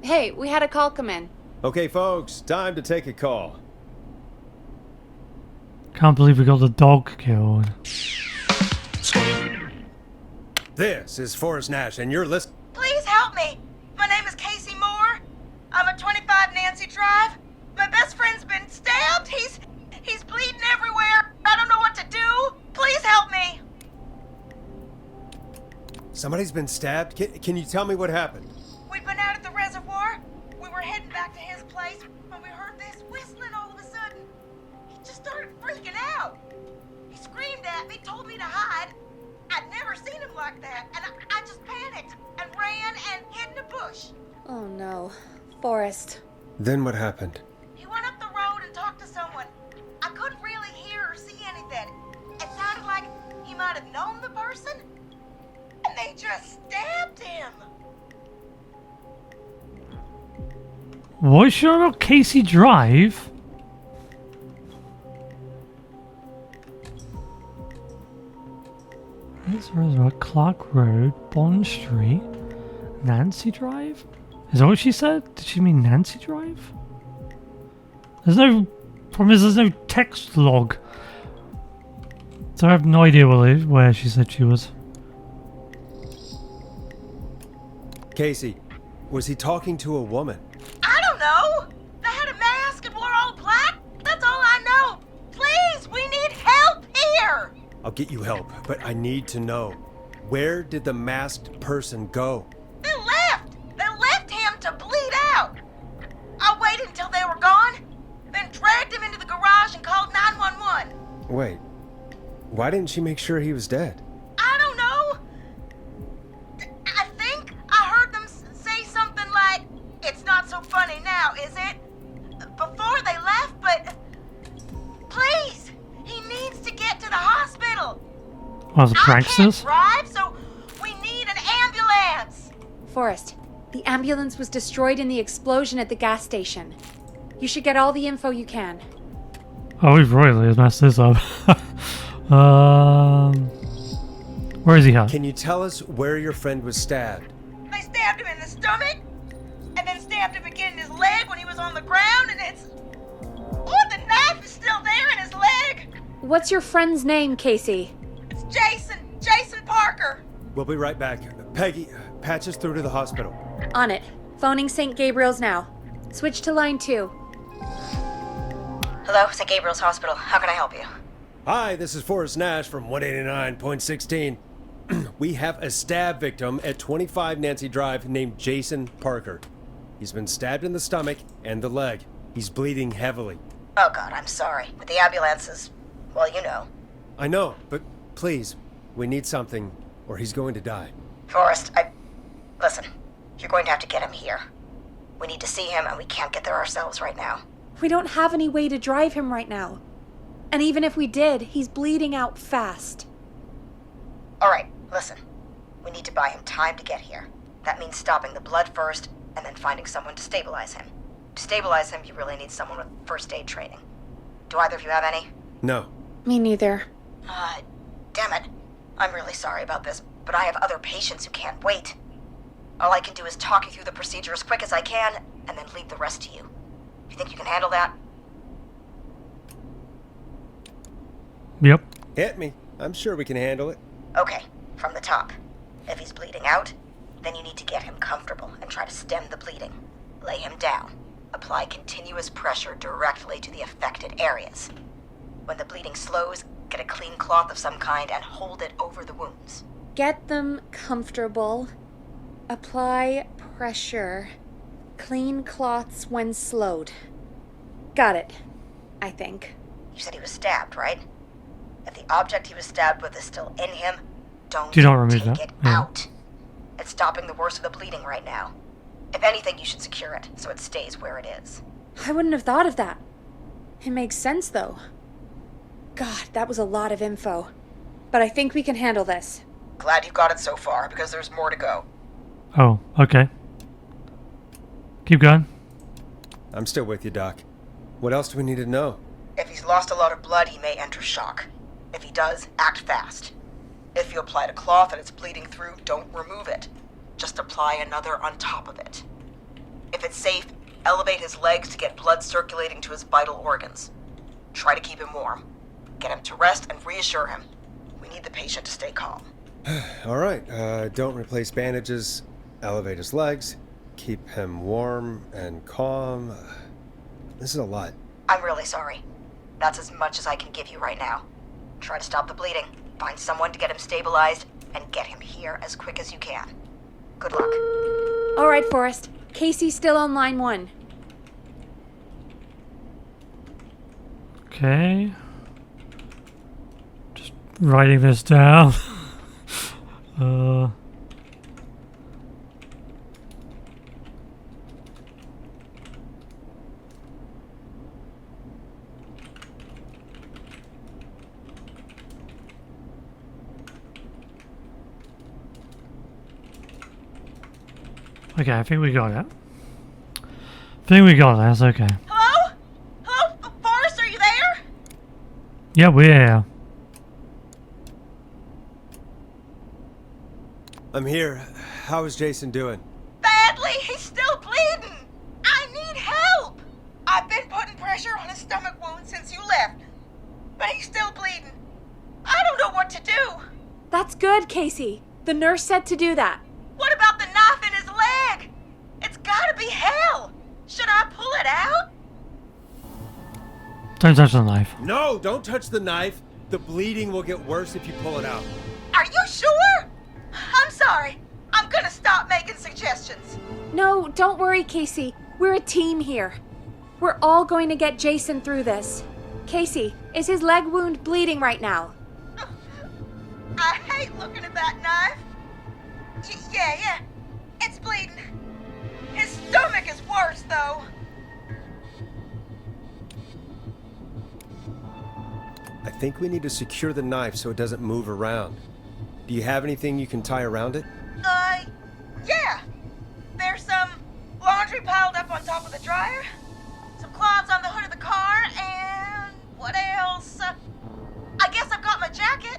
Hey, we had a call come in. Okay, folks, time to take a call. Can't believe we got the dog killed. This is Forrest Nash, and you're listening. Please help me. My name is Casey Moore. I'm at 25 Nancy Drive. My best friend's been stabbed. He's bleeding everywhere. I don't know what to do. Please help me. Somebody's been stabbed? Can you tell me what happened? We'd been out at the reservoir. We were heading back to his place when we heard this whistling all of a sudden. He just started freaking out. He screamed at me, told me to hide. I'd never seen him like that, and I just panicked and ran and hid in a bush. Oh no. Forrest. Then what happened? He went up the road and talked to someone. I couldn't really hear or see anything. It sounded like he might have known the person, and they just stabbed him. What is she on about Casey Drive? This is Clark Road, Bond Street, Nancy Drive? Is that what she said? Did she mean Nancy Drive? There's no problem is there's no text log. So I have no idea where she said she was. Casey, was he talking to a woman? I don't know. They had a mask and wore all black. That's all I know. Please, we need help here. I'll get you help, but I need to know. Where did the masked person go? They left. They left him to bleed out. I waited until they were gone, then dragged him into the garage and called 911. Wait, why didn't she make sure he was dead? I don't know. I think I heard them say something like, "It's not so funny now, is it?" before they left, but please, he needs to get to the hospital. Oh, the I can't pranksters? drive, so we need an ambulance. Forrest, the ambulance was destroyed in the explosion at the gas station. You should get all the info you can. Oh, we've royally messed this up. Where is he at? Can you tell us where your friend was stabbed? They stabbed him in the stomach, and then stabbed him again in his leg when he was on the ground, and it's... Oh, the knife is still there in his leg! What's your friend's name, Casey? It's Jason Parker. We'll be right back. Peggy, patch us through to the hospital. On it. Phoning St. Gabriel's now. Switch to line 2. Hello, St. Gabriel's Hospital. How can I help you? Hi, this is Forrest Nash from 189.16. We have a stab victim at 25 Nancy Drive named Jason Parker. He's been stabbed in the stomach and the leg. He's bleeding heavily. Oh, God, I'm sorry. But the ambulance is... well, you know. I know, but please, we need something, or he's going to die. Forrest, Listen, you're going to have to get him here. We need to see him, and we can't get there ourselves right now. We don't have any way to drive him right now. And even if we did, he's bleeding out fast. All right, listen. We need to buy him time to get here. That means stopping the blood first, and then finding someone to stabilize him. To stabilize him, you really need someone with first aid training. Do either of you have any? No. Me neither. Damn it. I'm really sorry about this, but I have other patients who can't wait. All I can do is talk you through the procedure as quick as I can, and then leave the rest to you. You think you can handle that? Yep. Hit me. I'm sure we can handle it. Okay, from the top. If he's bleeding out, then you need to get him comfortable and try to stem the bleeding. Lay him down. Apply continuous pressure directly to the affected areas. When the bleeding slows, get a clean cloth of some kind and hold it over the wounds. Get them comfortable. Apply pressure. Clean cloths when slowed. Got it, I think. You said he was stabbed, right? If the object he was stabbed with is still in him, don't Do not remove take that. it Yeah. out. It's stopping the worst of the bleeding right now. If anything, you should secure it so it stays where it is. I wouldn't have thought of that. It makes sense, though. God, that was a lot of info. But I think we can handle this. Glad you got it so far, because there's more to go. Oh, okay. Keep going. I'm still with you, Doc. What else do we need to know? If he's lost a lot of blood, he may enter shock. If he does, act fast. If you applied a cloth and it's bleeding through, don't remove it. Just apply another on top of it. If it's safe, elevate his legs to get blood circulating to his vital organs. Try to keep him warm. Get him to rest and reassure him. We need the patient to stay calm. All right, don't replace bandages. Elevate his legs. Keep him warm and calm. This is a lot. I'm really sorry. That's as much as I can give you right now. Try to stop the bleeding, find someone to get him stabilized, and get him here as quick as you can. Good luck. All right, Forrest. Casey's still on line 1. Okay. Just writing this down. Okay, I think we got it. That's okay. Hello? Hello? Forrest, are you there? Yeah, we're here. I'm here. How is Jason doing? Badly. He's still bleeding. I need help. I've been putting pressure on his stomach wound since you left, but he's still bleeding. I don't know what to do. That's good, Casey. The nurse said to do that. What about the knife in his leg? It's gotta be hell. Should I pull it out? Don't touch the knife. No, don't touch the knife. The bleeding will get worse if you pull it out. Are you sure? I'm sorry. I'm gonna stop making suggestions. No, don't worry, Casey. We're a team here. We're all going to get Jason through this. Casey, is his leg wound bleeding right now? I hate looking at that knife. Yeah. It's bleeding. His stomach is worse, though. I think we need to secure the knife so it doesn't move around. Do you have anything you can tie around it? Yeah. There's some laundry piled up on top of the dryer, some cloths on the hood of the car, and what else? I guess I've got my jacket.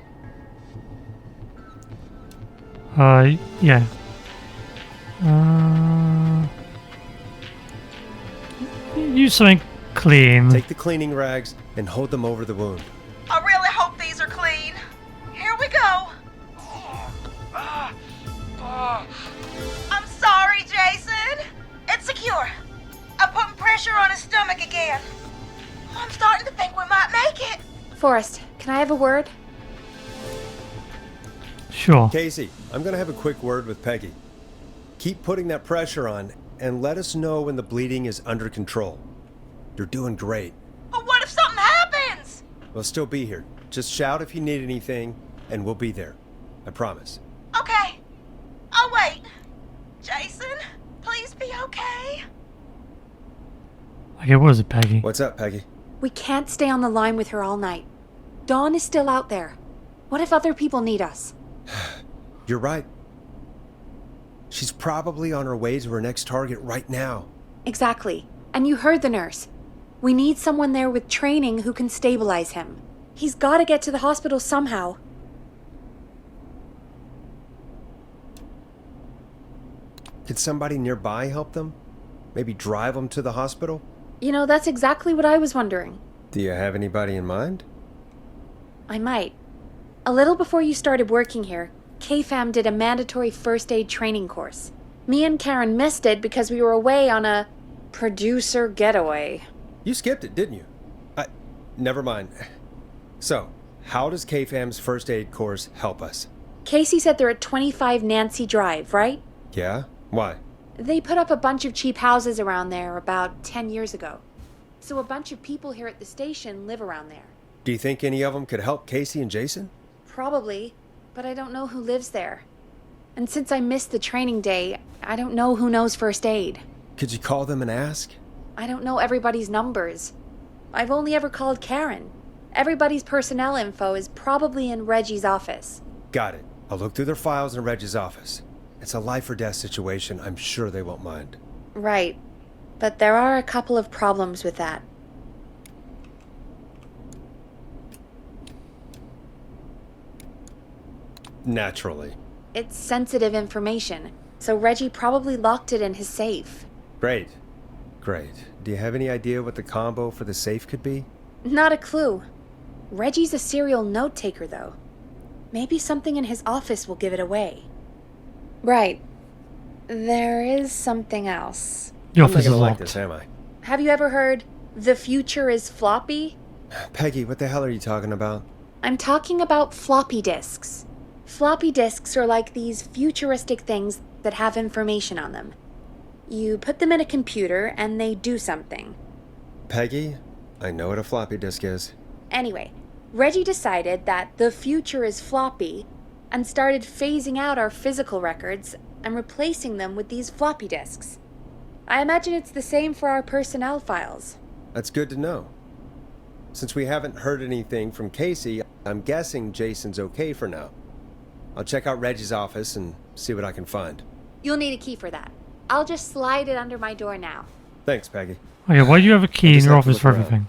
Yeah. Use something clean. Take the cleaning rags and hold them over the wound. I really hope these are clean. Here we go. I'm sorry, Jason. It's secure. I'm putting pressure on his stomach again. I'm starting to think we might make it. Forrest, can I have a word? Sure. Casey, I'm going to have a quick word with Peggy. Keep putting that pressure on and let us know when the bleeding is under control. You're doing great. But what if something happens? We'll still be here. Just shout if you need anything, and we'll be there. I promise. Okay. I'll wait. Jason, please be okay. Okay, what is it, Peggy? What's up, Peggy? We can't stay on the line with her all night. Dawn is still out there. What if other people need us? You're right. She's probably on her way to her next target right now. Exactly. And you heard the nurse. We need someone there with training who can stabilize him. He's got to get to the hospital somehow. Could somebody nearby help them? Maybe drive them to the hospital? You know, that's exactly what I was wondering. Do you have anybody in mind? I might. A little before you started working here, KFAM did a mandatory first aid training course. Me and Karen missed it because we were away on a producer getaway. You skipped it, didn't you? Never mind. So, how does KFAM's first aid course help us? Casey said they're at 25 Nancy Drive, right? Yeah? Why? They put up a bunch of cheap houses around there about 10 years ago. So a bunch of people here at the station live around there. Do you think any of them could help Casey and Jason? Probably, but I don't know who lives there. And since I missed the training day, I don't know who knows first aid. Could you call them and ask? I don't know everybody's numbers. I've only ever called Karen. Everybody's personnel info is probably in Reggie's office. Got it. I'll look through their files in Reggie's office. It's a life or death situation. I'm sure they won't mind. Right. But there are a couple of problems with that. Naturally. It's sensitive information, so Reggie probably locked it in his safe. Great. Great. Do you have any idea what the combo for the safe could be? Not a clue. Reggie's a serial note taker, though. Maybe something in his office will give it away. Right. There is something else. The I'm office not is gonna like locked. this, am I? Have you ever heard, the future is floppy? Peggy, what the hell are you talking about? I'm talking about floppy disks. Floppy disks are like these futuristic things that have information on them. You put them in a computer and they do something. Peggy, I know what a floppy disk is. Anyway, Reggie decided that the future is floppy and started phasing out our physical records and replacing them with these floppy disks. I imagine it's the same for our personnel files. That's good to know. Since we haven't heard anything from Casey, I'm guessing Jason's okay for now. I'll check out Reggie's office and see what I can find. You'll need a key for that. I'll just slide it under my door now. Thanks, Peggy. Okay, why do you have a key in just your have to office for look around. everything?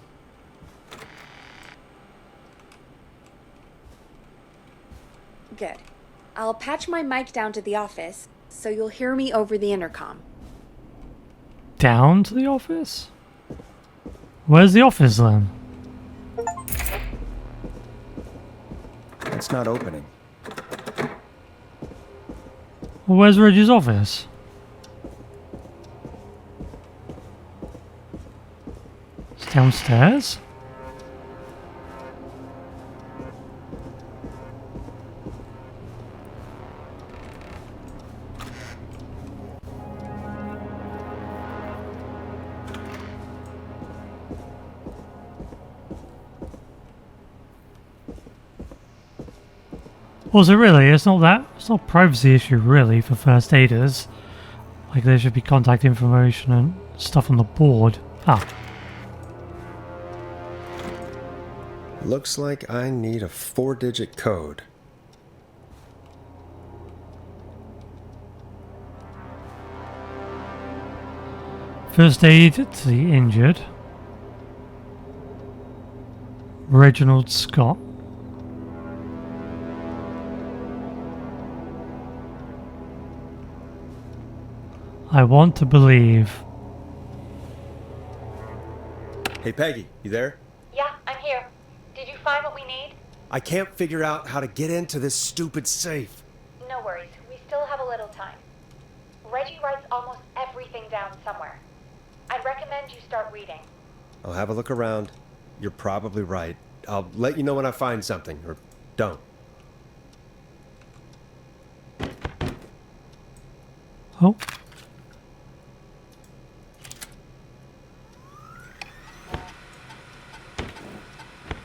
Good. I'll patch my mic down to the office, so you'll hear me over the intercom. Down to the office? Where's the office then? It's not opening. Well, where's Reggie's office? It's downstairs? Also, really, it's not a privacy issue, really, for first aiders. Like, there should be contact information and stuff on the board. Ah, Looks like I need a 4-digit code. first aid to the injured. Reginald Scott. I want to believe. Hey, Peggy, you there? Yeah, I'm here. Did you find what we need? I can't figure out how to get into this stupid safe. No worries. We still have a little time. Reggie writes almost everything down somewhere. I'd recommend you start reading. I'll have a look around. You're probably right. I'll let you know when I find something, or don't. Oh,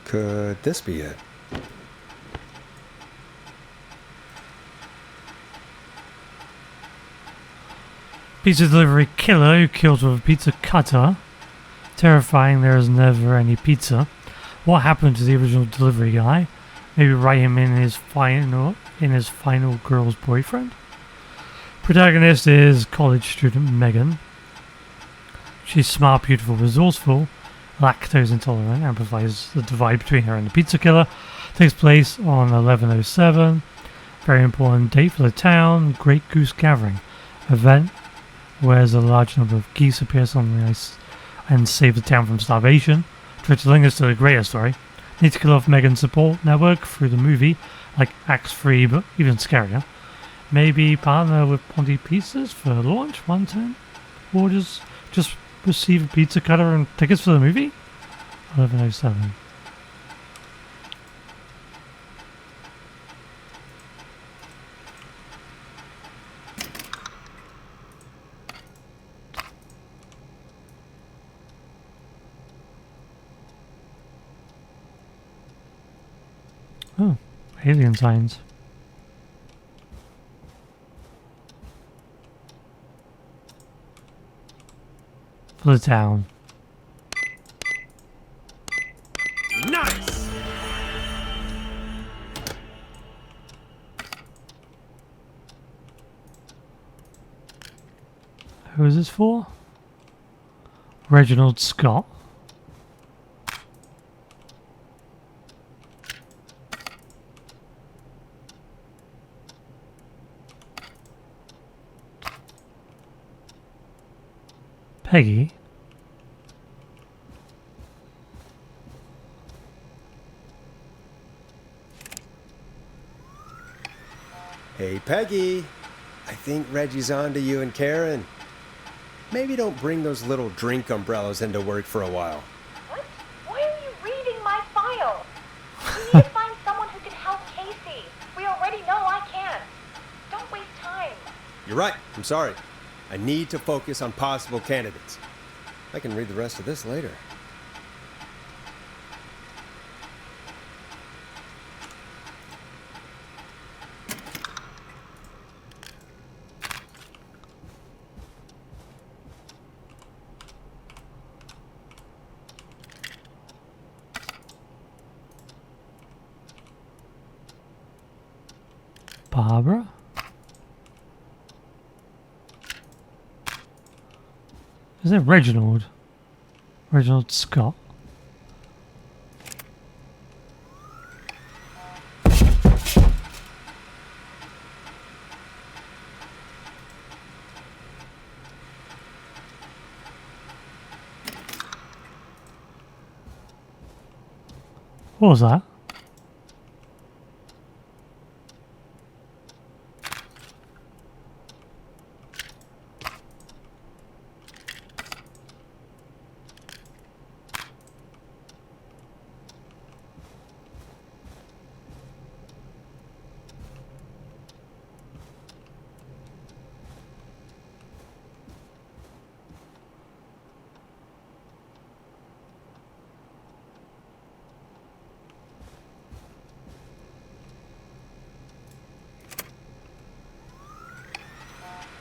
Could this be it? pizza delivery killer who kills with a pizza cutter. Terrifying, there is never any pizza. What happened to the original delivery guy? Maybe write him in his final girl's boyfriend. Protagonist is college student Megan. She's smart, beautiful, resourceful, lactose intolerant, amplifies the divide between her and the pizza killer. Takes place on 11/07. Very important date for the town. Great Goose Gathering event where a large number of geese appear on the ice and save the town from starvation. Try to link us to the greater story. Need to kill off Megan's support network through the movie, like Acts 3, but even scarier. Maybe partner with Ponty Pizzas for launch 110? Or just receive a pizza cutter and tickets for the movie? 11/07. Oh, alien signs. For the town. Nice! Who is this for? Reginald Scott. Peggy? Hey, Peggy. I think Reggie's on to you and Karen. Maybe don't bring those little drink umbrellas into work for a while. What? Why are you reading my file? We need to find someone who can help Casey. We already know I can't. Don't waste time. You're right. I'm sorry. I need to focus on possible candidates. I can read the rest of this later. Barbara? Is it Reginald? Reginald Scott? What was that?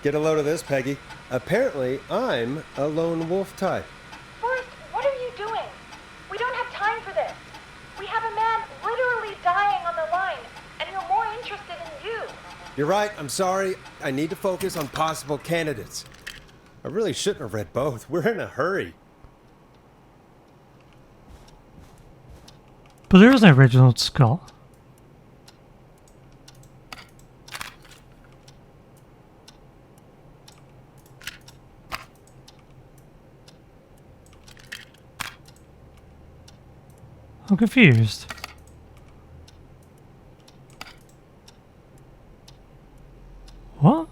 Get a load of this, Peggy. Apparently, I'm a lone wolf type. Forrest, what are you doing? We don't have time for this. We have a man literally dying on the line, and we're more interested in you. You're right. I'm sorry. I need to focus on possible candidates. I really shouldn't have read both. We're in a hurry. But there is no Reginald Scott. I'm confused. What?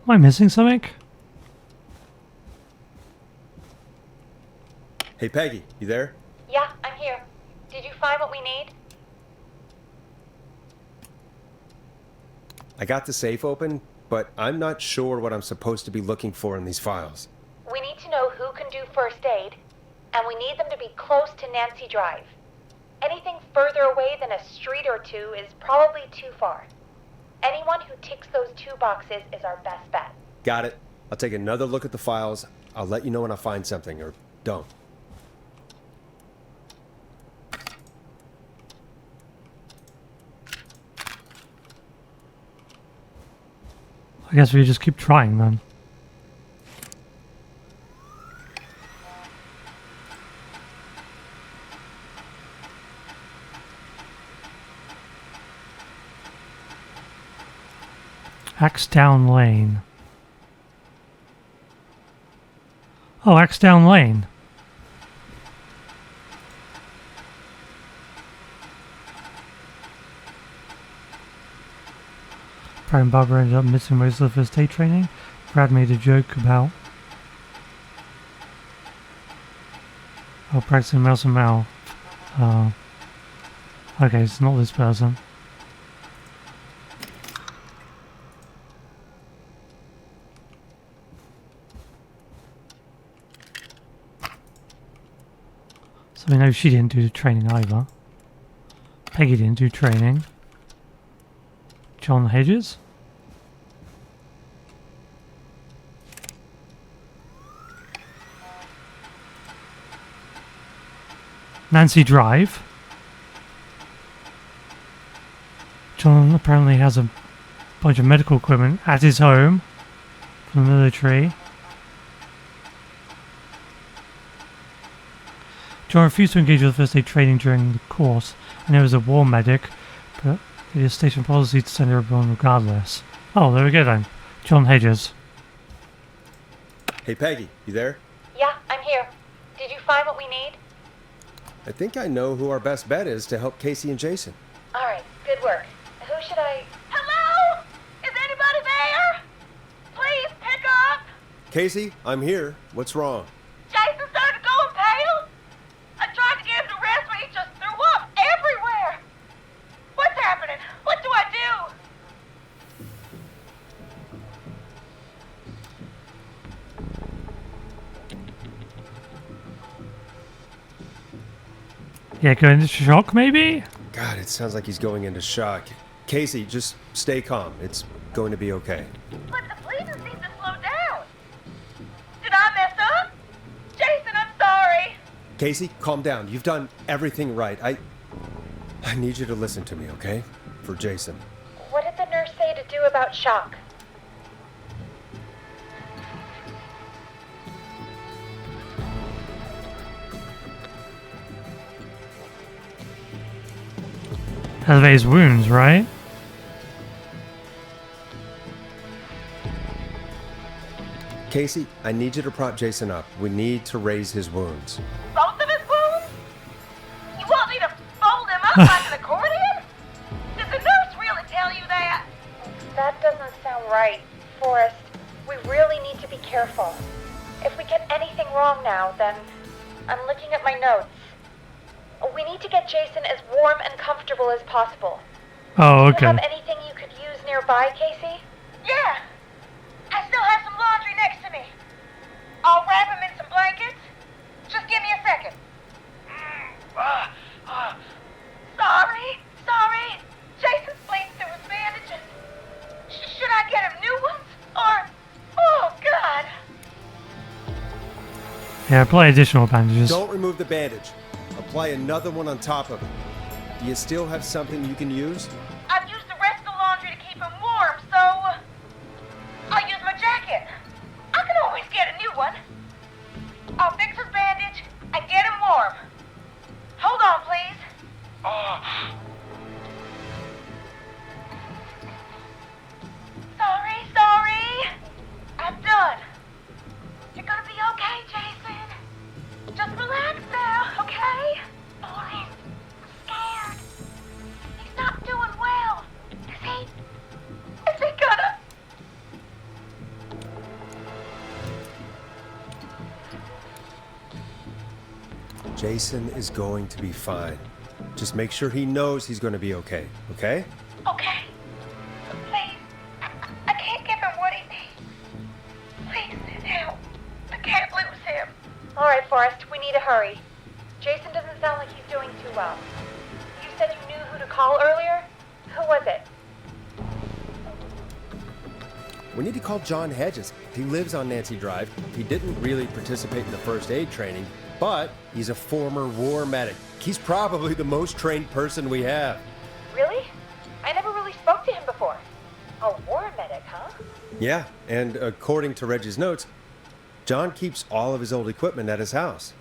Am I missing something? Hey, Peggy, you there? Yeah, I'm here. Did you find what we need? I got the safe open, but I'm not sure what I'm supposed to be looking for in these files. We need to know who can do first aid, and we need them to be close to Nancy Drive. Anything further away than a street or two is probably too far. Anyone who ticks those two boxes is our best bet. Got it. I'll take another look at the files. I'll let you know when I find something, or don't. I guess we just keep trying then. Axdown Lane. Oh, Axdown Lane. Brad and Barbara ended up missing most of the first aid training. Brad made a joke about practicing mouse and mouth. Okay, it's not this person. So we know she didn't do the training either. Peggy didn't do training. John Hedges. Nancy Drive. John apparently has a bunch of medical equipment at his home from the military. John refused to engage with first aid training during the course, and he was a war medic, but it is station policy to send everyone regardless. Oh, there we go then. John Hedges. Hey, Peggy, you there? Yeah, I'm here. Did you find what we need? I think I know who our best bet is to help Casey and Jason. All right, good work. Who should I... Hello? Is anybody there? Please pick up. Casey, I'm here. What's wrong? Jason started going pale. I tried to get him to rest, but he just threw up everywhere. What's happening? What do I do? Yeah, go into shock maybe? God, it sounds like he's going into shock. Casey, just stay calm. It's going to be okay. But the bleeding seems to slow down. Did I mess up? Jason, I'm sorry. Casey, calm down. You've done everything right. I need you to listen to me, okay? For Jason. What did the nurse say to do about shock? Elevate his wounds, right? Casey, I need you to prop Jason up. We need to raise his wounds. Both of his wounds? You want me to fold him up like an accordion? Did the nurse really tell you that? That doesn't sound right, Forrest. We really need to be careful. If we get anything wrong now, then... I'm looking at my notes. We need to get Jason as warm and comfortable as possible. Oh, Do you have okay. anything you could use nearby, Casey? Yeah. I still have some laundry next to me. I'll wrap him in some blankets. Just give me a second. Sorry. Jason's bleeding through his bandages. Should I get him new ones? Or... Oh, God. Yeah, apply additional bandages. Don't remove the bandage. Apply another one on top of it. Do you still have something you can use? I've used the rest of the laundry to keep him warm, so... I'll use my jacket. I can always get a new one. I'll fix his bandage and get him warm. Hold on, please. Sorry. I'm done. You're gonna be okay, Jason. Just relax now, okay? Boris, I'm scared. He's not doing well. Is he gonna... Jason is going to be fine. Just make sure he knows he's going to be okay, okay? Okay. Please. I can't give him what he needs. Please send help. I can't lose him. All right, Forrest, we need to hurry. Jason doesn't sound like he's doing too well. You said you knew who to call earlier? Who was it? We need to call John Hedges. He lives on Nancy Drive. He didn't really participate in the first aid training, but he's a former war medic. He's probably the most trained person we have. Really? I never really spoke to him before. A war medic, huh? Yeah, and according to Reggie's notes, John keeps all of his old equipment at his house.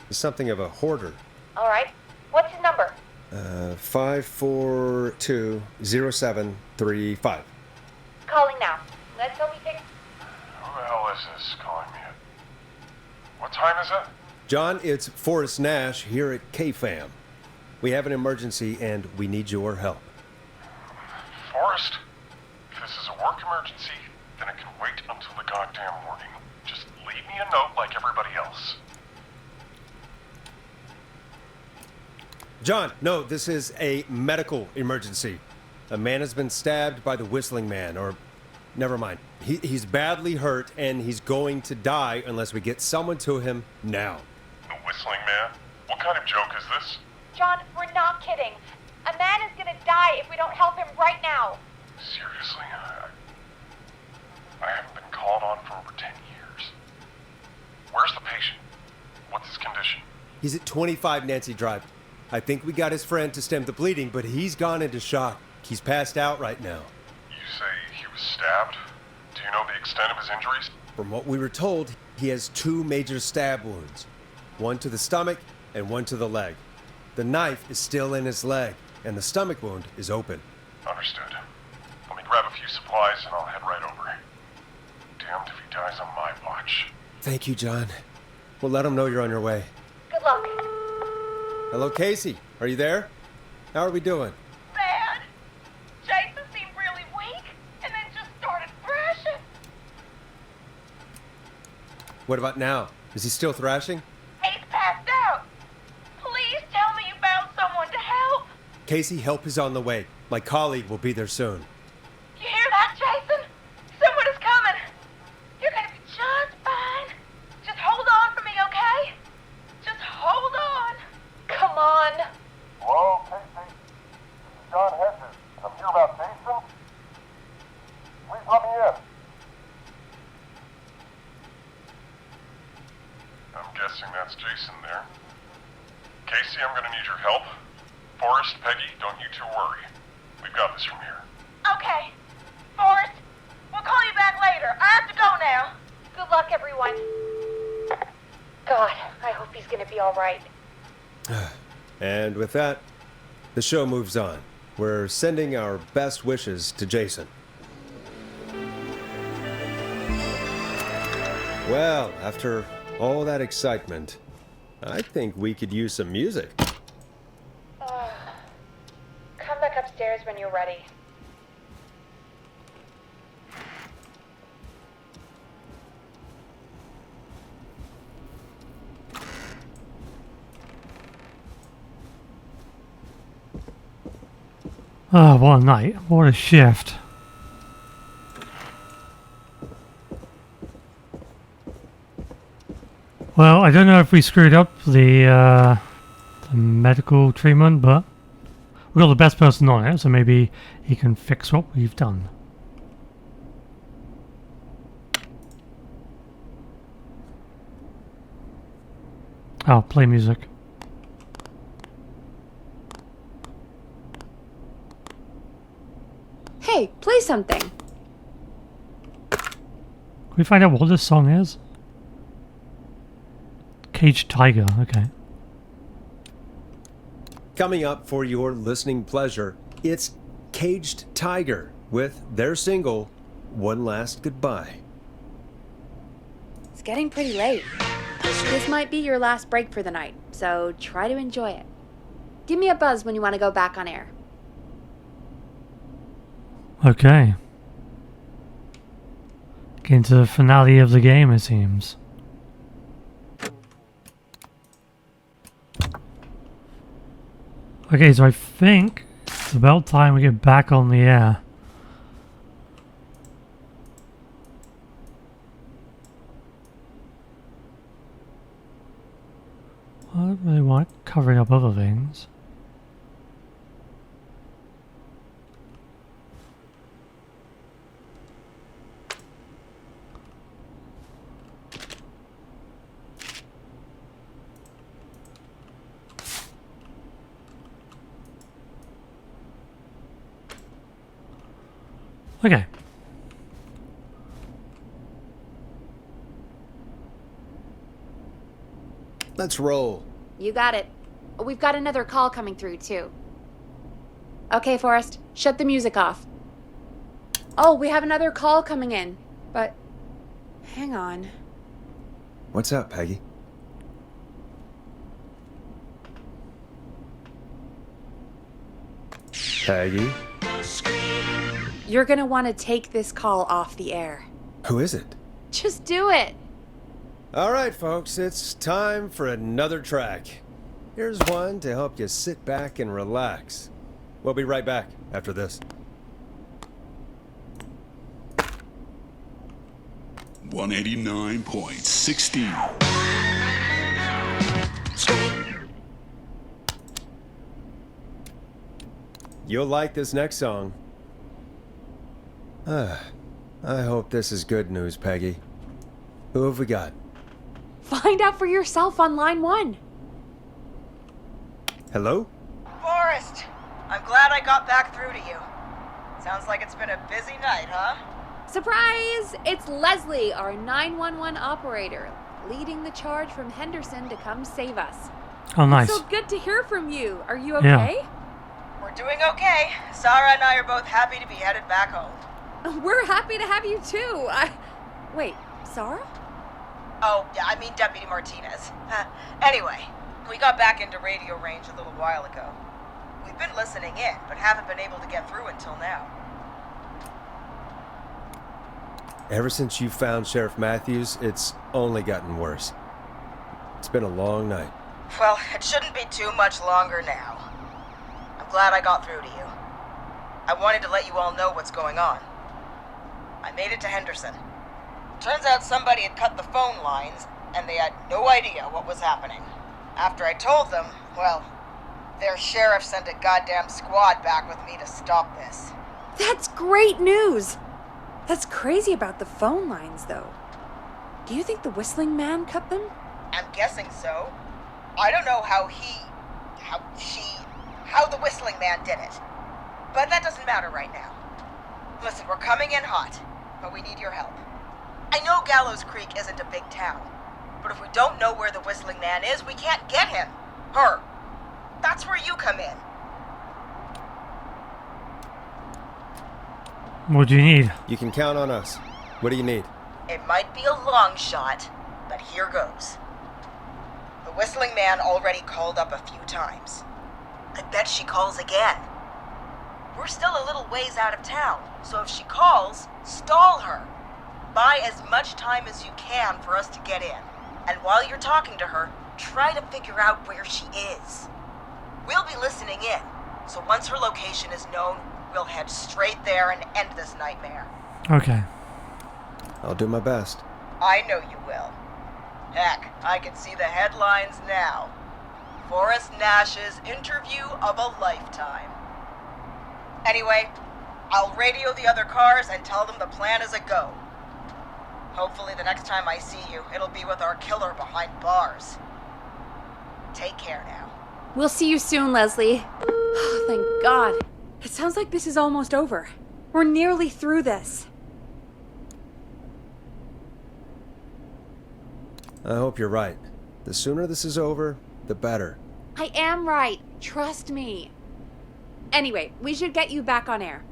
He's something of a hoarder. All right. What's his number? 5420735. Calling now. Let's hope he picks... Who the hell is this calling me? What time is it? John, it's Forrest Nash here at KFAM. We have an emergency and we need your help. Forrest? If this is a work emergency, then it can wait until the goddamn morning. Just leave me a note like everybody else. John, no, this is a medical emergency. A man has been stabbed by the Whistling Man, or... Never mind. He's badly hurt and he's going to die unless we get someone to him now. The Whistling Man? What kind of joke is this? John, we're not kidding. A man die if we don't help him right now. Seriously, I haven't been called on for over 10 years. Where's the patient? What's his condition? He's at 25 Nancy Drive. I think we got his friend to stem the bleeding, but he's gone into shock. He's passed out right now. You say he was stabbed? Do you know the extent of his injuries? From what we were told, he has 2 major stab wounds. One to the stomach and one to the leg. The knife is still in his leg, and the stomach wound is open. Understood. Let me grab a few supplies and I'll head right over. Damned if he dies on my watch. Thank you, John. We'll let him know you're on your way. Good luck. Hello, Casey. Are you there? How are we doing? Bad. Jason seemed really weak and then just started thrashing. What about now? Is he still thrashing? He's passed out. Please tell me you found someone to help. Casey, help is on the way. My colleague will be there soon. You hear that, Jason? Someone is coming. You're gonna be just fine. Just hold on for me, okay? Just hold on. Come on. Hello, Casey. This is John Hedges. I'm here about Jason. Please let me in. I'm guessing that's Jason there. Casey, I'm gonna need your help. Forrest, Peggy, don't you two worry. We've got this from here. Okay. Forrest, we'll call you back later. I have to go now. Good luck, everyone. God, I hope he's gonna be all right. And with that, the show moves on. We're sending our best wishes to Jason. Well, after all that excitement, I think we could use some music. Come back upstairs when you're ready. Oh, what a night. What a shift. Well, I don't know if we screwed up the medical treatment, but we got the best person on it, so maybe he can fix what we've done. Oh, play music. Hey, play something. Can we find out what this song is? Caged Tiger, okay. Coming up for your listening pleasure, it's Caged Tiger with their single, One Last Goodbye. It's getting pretty late. This might be your last break for the night, so try to enjoy it. Give me a buzz when you want to go back on air. Okay. Getting to the finale of the game, it seems. Okay, so I think it's about time we get back on the air. I don't really want covering up other things. Okay. Let's roll. You got it. We've got another call coming through, too. Okay, Forrest, shut the music off. Oh, we have another call coming in, but hang on. What's up, Peggy? Peggy? You're gonna want to take this call off the air. Who is it? Just do it. All right, folks, it's time for another track. Here's one to help you sit back and relax. We'll be right back after this. 189.16. You'll like this next song. I hope this is good news, Peggy. Who have we got? Find out for yourself on line 1. Hello? Forrest, I'm glad I got back through to you. Sounds like it's been a busy night, huh? Surprise! It's Leslie, our 911 operator, leading the charge from Henderson to come save us. Oh, nice. So good to hear from you. Are you Yeah. okay? We're doing okay. Sarah and I are both happy to be headed back home. We're happy to have you too. Wait, Sarah? Oh, yeah, I mean Deputy Martinez. Anyway, we got back into radio range a little while ago. We've been listening in, but haven't been able to get through until now. Ever since you found Sheriff Matthews, it's only gotten worse. It's been a long night. Well, it shouldn't be too much longer now. I'm glad I got through to you. I wanted to let you all know what's going on. I made it to Henderson. Turns out somebody had cut the phone lines, and they had no idea what was happening. After I told them, well, their sheriff sent a goddamn squad back with me to stop this. That's great news. That's crazy about the phone lines, though. Do you think the whistling man cut them? I'm guessing so. I don't know how the whistling man did it. But that doesn't matter right now. Listen, we're coming in hot, but we need your help. I know Gallows Creek isn't a big town, but if we don't know where the whistling man is, we can't get him. Her. That's where you come in. What do you need? You can count on us. What do you need? It might be a long shot, but here goes. The whistling man already called up a few times. I bet she calls again. We're still a little ways out of town, so if she calls, stall her. Buy as much time as you can for us to get in. And while you're talking to her, try to figure out where she is. We'll be listening in, so once her location is known, we'll head straight there and end this nightmare. Okay. I'll do my best. I know you will. Heck, I can see the headlines now. Forrest Nash's interview of a lifetime. Anyway, I'll radio the other cars and tell them the plan is a go. Hopefully the next time I see you, it'll be with our killer behind bars. Take care now. We'll see you soon, Leslie. Oh, thank God. It sounds like this is almost over. We're nearly through this. I hope you're right. The sooner this is over, the better. I am right. Trust me. Anyway, we should get you back on air.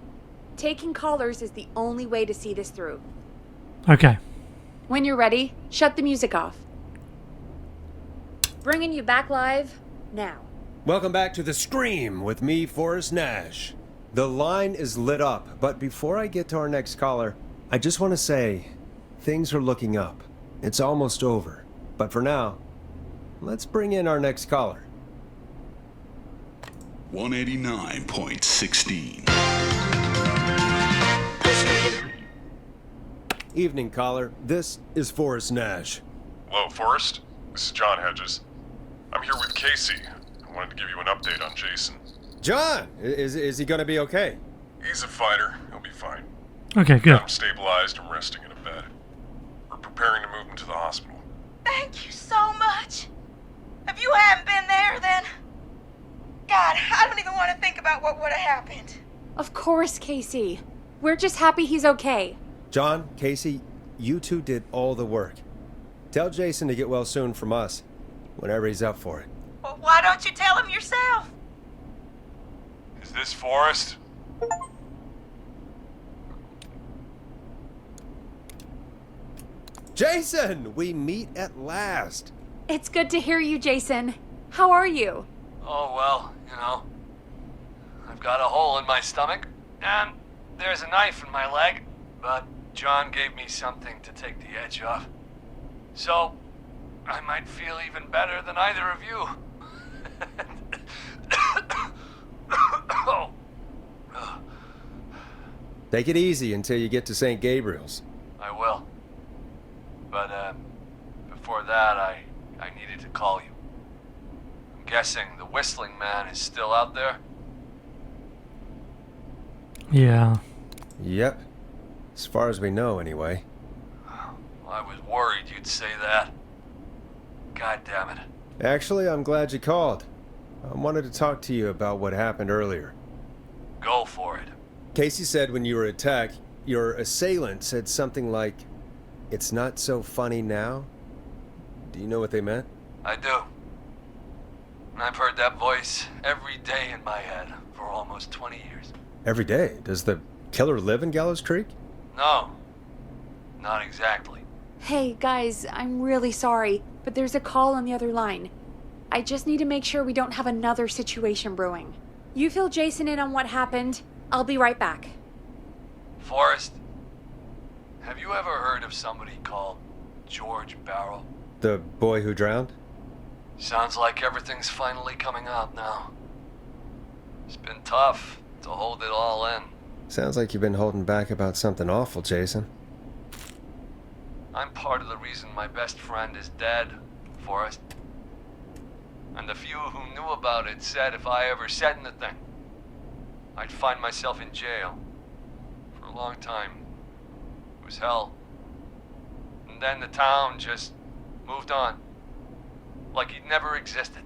Taking callers is the only way to see this through. Okay. When you're ready, shut the music off. Bringing you back live now. Welcome back to The Scream with me, Forrest Nash. The line is lit up, but before I get to our next caller, I just want to say, things are looking up. It's almost over. But for now, let's bring in our next caller. 189.16. Evening, caller. This is Forrest Nash. Hello, Forrest. This is John Hedges. I'm here with Casey. I wanted to give you an update on Jason. John! Is he gonna be okay? He's a fighter. He'll be fine. Okay, good. Got him stabilized and resting in a bed. We're preparing to move him to the hospital. Thank you so much. If you hadn't been there, then... God, I don't even want to think about what would have happened. Of course, Casey. We're just happy he's okay. John, Casey, you two did all the work. Tell Jason to get well soon from us, whenever he's up for it. Well, why don't you tell him yourself? Is this Forrest? Jason! We meet at last! It's good to hear you, Jason. How are you? Oh, well, you know, I've got a hole in my stomach, and there's a knife in my leg, but John gave me something to take the edge off. So, I might feel even better than either of you. Oh. Take it easy until you get to St. Gabriel's. I will. But, before that, I needed to call you. I'm guessing the whistling man is still out there? Yeah. Yep. As far as we know, anyway. I was worried you'd say that. God damn it. Actually, I'm glad you called. I wanted to talk to you about what happened earlier. Go for it. Casey said when you were attacked, your assailant said something like, "It's not so funny now." Do you know what they meant? I do. And I've heard that voice every day in my head for almost 20 years. Every day. Does the killer live in Gallows Creek? No. Not exactly. Hey, guys, I'm really sorry, but there's a call on the other line. I just need to make sure we don't have another situation brewing. You fill Jason in on what happened. I'll be right back. Forrest, have you ever heard of somebody called George Barrow? The boy who drowned? Sounds like everything's finally coming out now. It's been tough to hold it all in. Sounds like you've been holding back about something awful, Jason. I'm part of the reason my best friend is dead, Forrest. And the few who knew about it said if I ever said anything, I'd find myself in jail. For a long time. It was hell. And then the town just moved on. Like he'd never existed.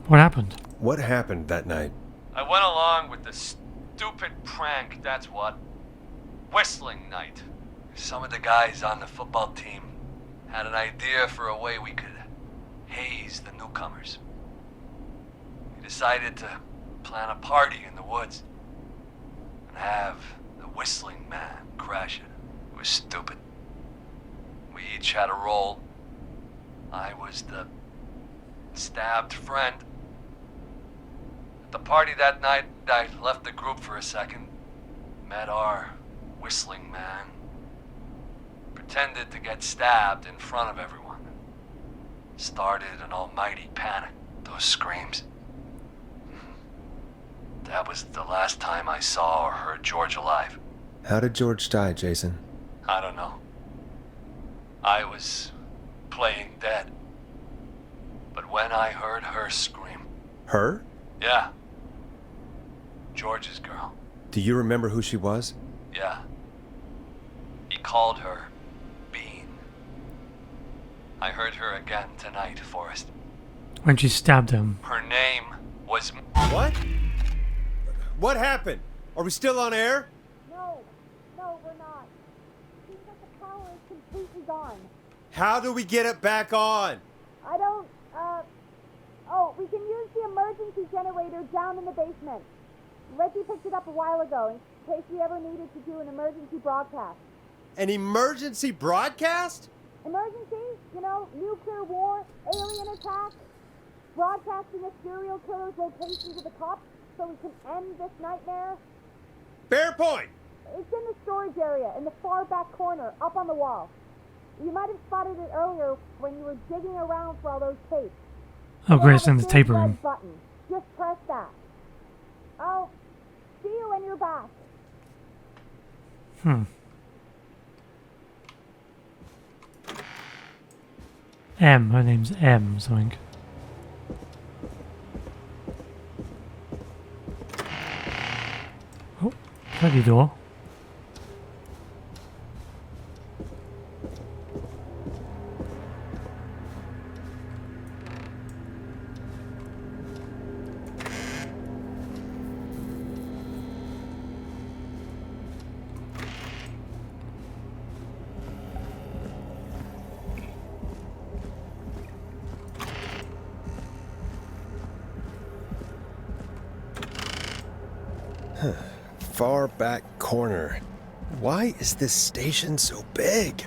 What happened? What happened that night? I went along with the stupid prank, that's what. Whistling night. Some of the guys on the football team had an idea for a way we could haze the newcomers. We decided to plan a party in the woods and have the whistling man crash it. It was stupid. We each had a role. I was the stabbed friend. At the party that night, I left the group for a second, met our whistling man, pretended to get stabbed in front of everyone. Started an almighty panic. Those screams. That was the last time I saw or heard George alive. How did George die, Jason? I don't know. I was playing dead. But when I heard her scream... Her? Yeah. George's girl. Do you remember who she was? Yeah. He called her Bean. I heard her again tonight, Forrest. When she stabbed him. Her name was... What? What happened? Are we still on air? No, we're not. Seems like the power is completely gone. How do we get it back on? I don't, oh, we can use the emergency generator down in the basement. Reggie picked it up a while ago in case we ever needed to do an emergency broadcast. An emergency broadcast? Emergency? You know, nuclear war, alien attack, broadcasting a serial killer's location to the cops so we can end this nightmare. Fair point. It's in the storage area in the far back corner, up on the wall. You might have spotted it earlier when you were digging around for all those tapes. Oh, You'll great, it's have in a the big tape red room. button. Just press that. I'll see you when you're back. M, her name's M, something. Oh, ready door. Far back corner. Why is this station so big?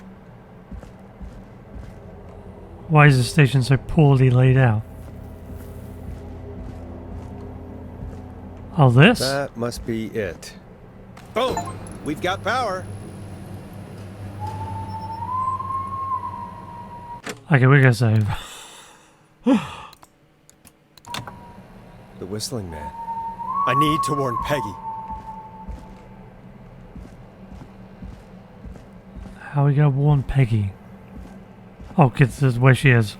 Why is the station so poorly laid out? Oh, this? That must be it. Boom! We've got power. Okay, we're gonna save. The whistling man. I need to warn Peggy. How are we gonna warn Peggy? Oh, 'cause this is where she is.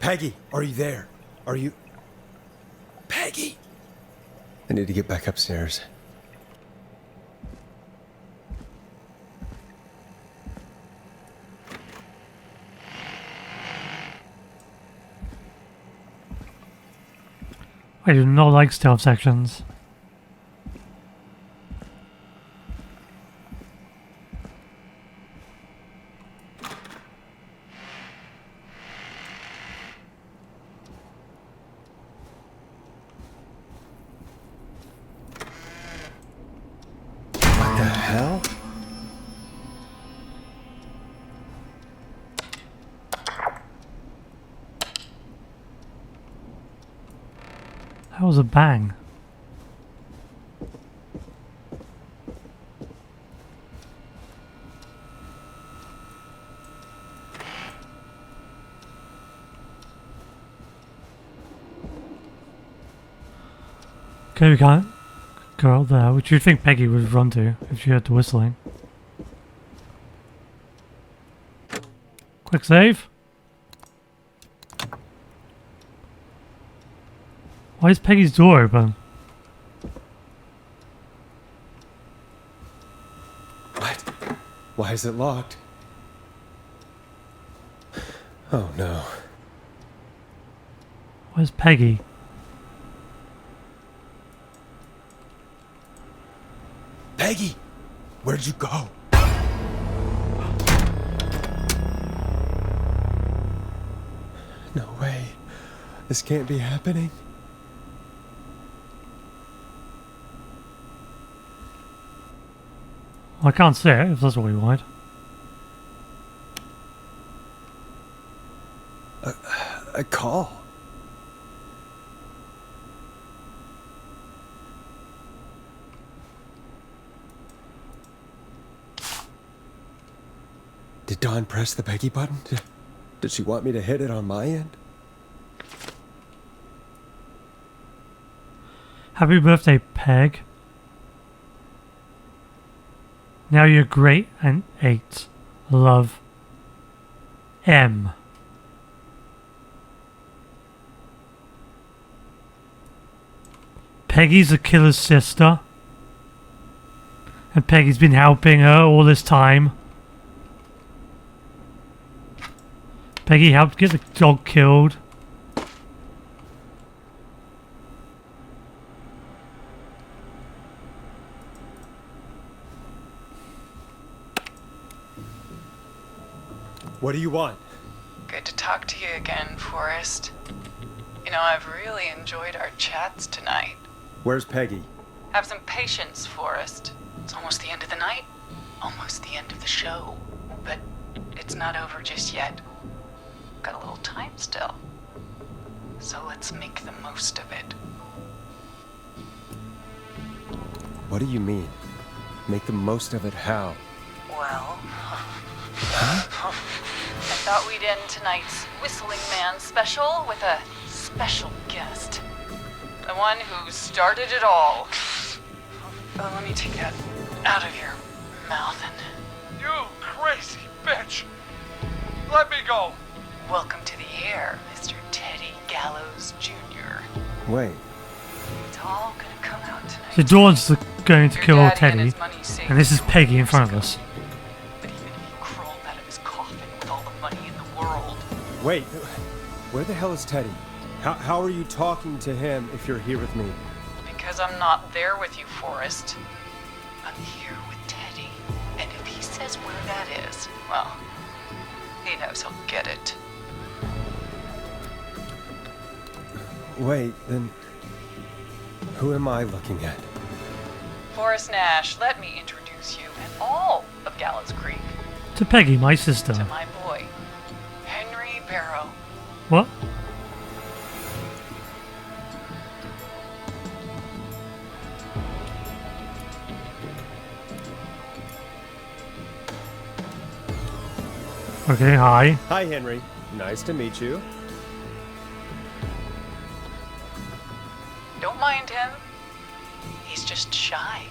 Peggy, are you there? Are you... Peggy! I need to get back upstairs. I do not like stealth sections. What the hell? That was a bang. Okay, we can't go out there, which you'd think Peggy would run to if she heard the whistling. Quick save. Why is Peggy's door open? What? Why is it locked? Oh no. Where's Peggy? Peggy! Where'd you go? No way. This can't be happening. I can't see it if that's what we want. A call. Did Dawn press the Peggy button? Did she want me to hit it on my end? Happy birthday, Peg. Now you're great and 8. Love. M. Peggy's the killer's sister. And Peggy's been helping her all this time. Peggy helped get the dog killed. What do you want? Good to talk to you again, Forrest. You know, I've really enjoyed our chats tonight. Where's Peggy? Have some patience, Forrest. It's almost the end of the night, almost the end of the show. But it's not over just yet. Got a little time still. So let's make the most of it. What do you mean? Make the most of it how? Well... I thought we'd end tonight's Whistling Man special with a special guest. The one who started it all. Oh, let me take that out of your mouth and... You crazy bitch! Let me go! Welcome to the air, Mr. Teddy Gallows Jr. Wait. It's all gonna come out tonight. So Dawn's going to Your kill daddy and Teddy. his money saved And this is you Peggy in years front of ago. us. But even if he crawled out of his coffin with all the money in the world, Wait. Where the hell is Teddy? How are you talking to him if you're here with me? because I'm not there with you, Forrest. I'm here with Teddy. And if he says where that is, well, he knows he'll get it. Wait, then... Who am I looking at? Forrest Nash, let me introduce you and all of Gallows Creek To Peggy, my sister. to my boy, Henry Barrow. What? Okay, hi. Hi, Henry. Nice to meet you. Don't mind him. He's just shy.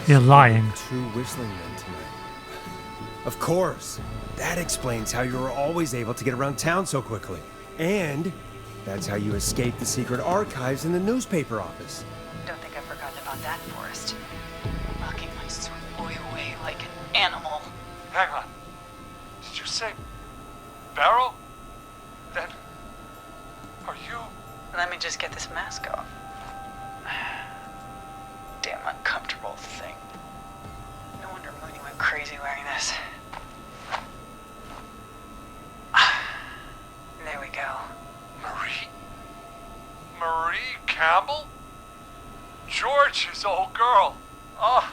You're lying. 2 whistling men tonight. Of course. That explains how you were always able to get around town so quickly. And that's how you escaped the secret archives in the newspaper office. Don't think I've forgotten about that, Forrest. Locking my sweet boy away like an animal. Hang on. Did you say Barrow? Then are you? Let me just get this mask off. Damn uncomfortable thing. No wonder Mooney went crazy wearing this. There we go. Marie? Marie Campbell? George's old girl. Oh,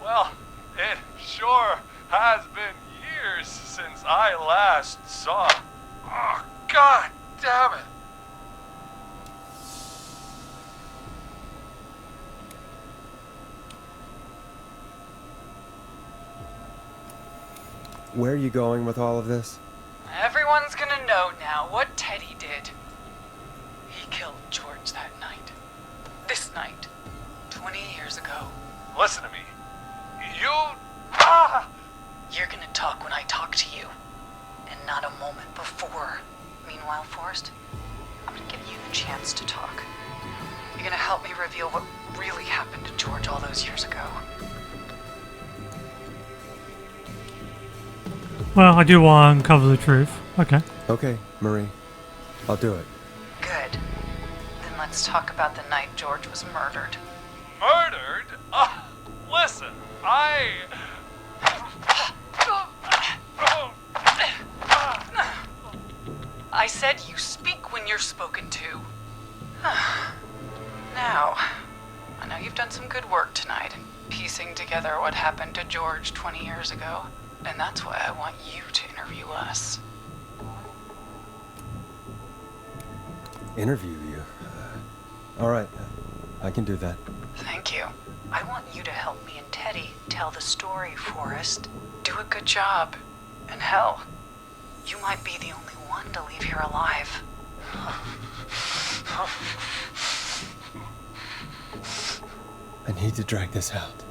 well, it sure has been years since I last saw. Oh, God damn it. Where are you going with all of this? Everyone's gonna know now what Teddy did. He killed George that night. This night. 20 years ago. Listen to me. You... You're gonna talk when I talk to you. And not a moment before. Meanwhile, Forrest, I'm gonna give you the chance to talk. You're gonna help me reveal what really happened to George all those years ago. Well, I do want to uncover the truth. Okay. Okay, Marie. I'll do it. Good. Then let's talk about the night George was murdered. Murdered? Listen, I said you speak when you're spoken to. Now, I know you've done some good work tonight in piecing together what happened to George 20 years ago, and that's why I want you to interview us. Interview you? All right. I can do that. Thank you. I want you to help me and Teddy tell the story, Forrest. Do a good job. And hell, you might be the only one to leave here alive. I need to drag this out.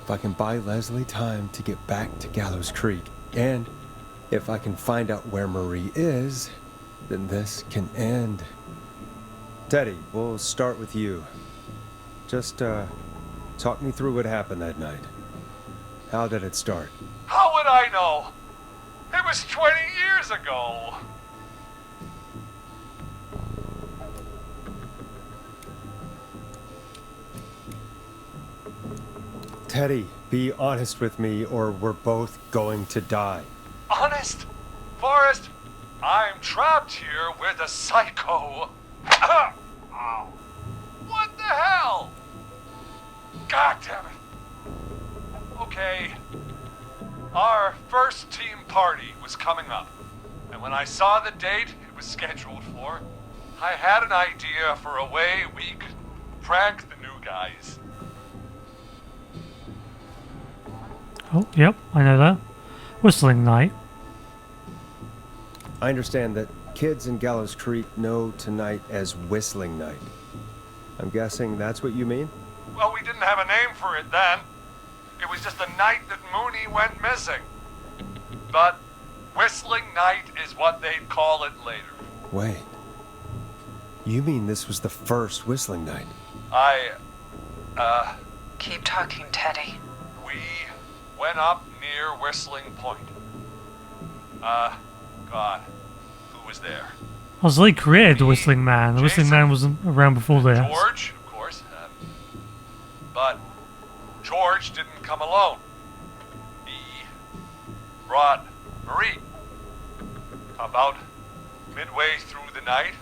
If I can buy Leslie time to get back to Gallows Creek, and if I can find out where Marie is, then this can end. Teddy, we'll start with you. Just, talk me through what happened that night. How did it start? how would I know? It was 20 years ago. Teddy, be honest with me or we're both going to die. Honest? Forrest, I'm trapped here with a psycho. Ow. What the hell? God damn it. Okay. Our first team party was coming up. And when I saw the date it was scheduled for, I had an idea for a way we could prank the new guys. Oh, yep, I know that. Whistling Night. I understand that kids in Gallows Creek know tonight as Whistling Night. I'm guessing that's what you mean? Well, we didn't have a name for it then. It was just the night that Mooney went missing. But Whistling Night is what they'd call it later. Wait. You mean this was the first Whistling Night? Keep talking, Teddy. We went up near Whistling Point. God, who was there? I was like created the Whistling Man. The Whistling Man wasn't around before this. George, of course. But George didn't come alone. He brought Marie. About midway through the night,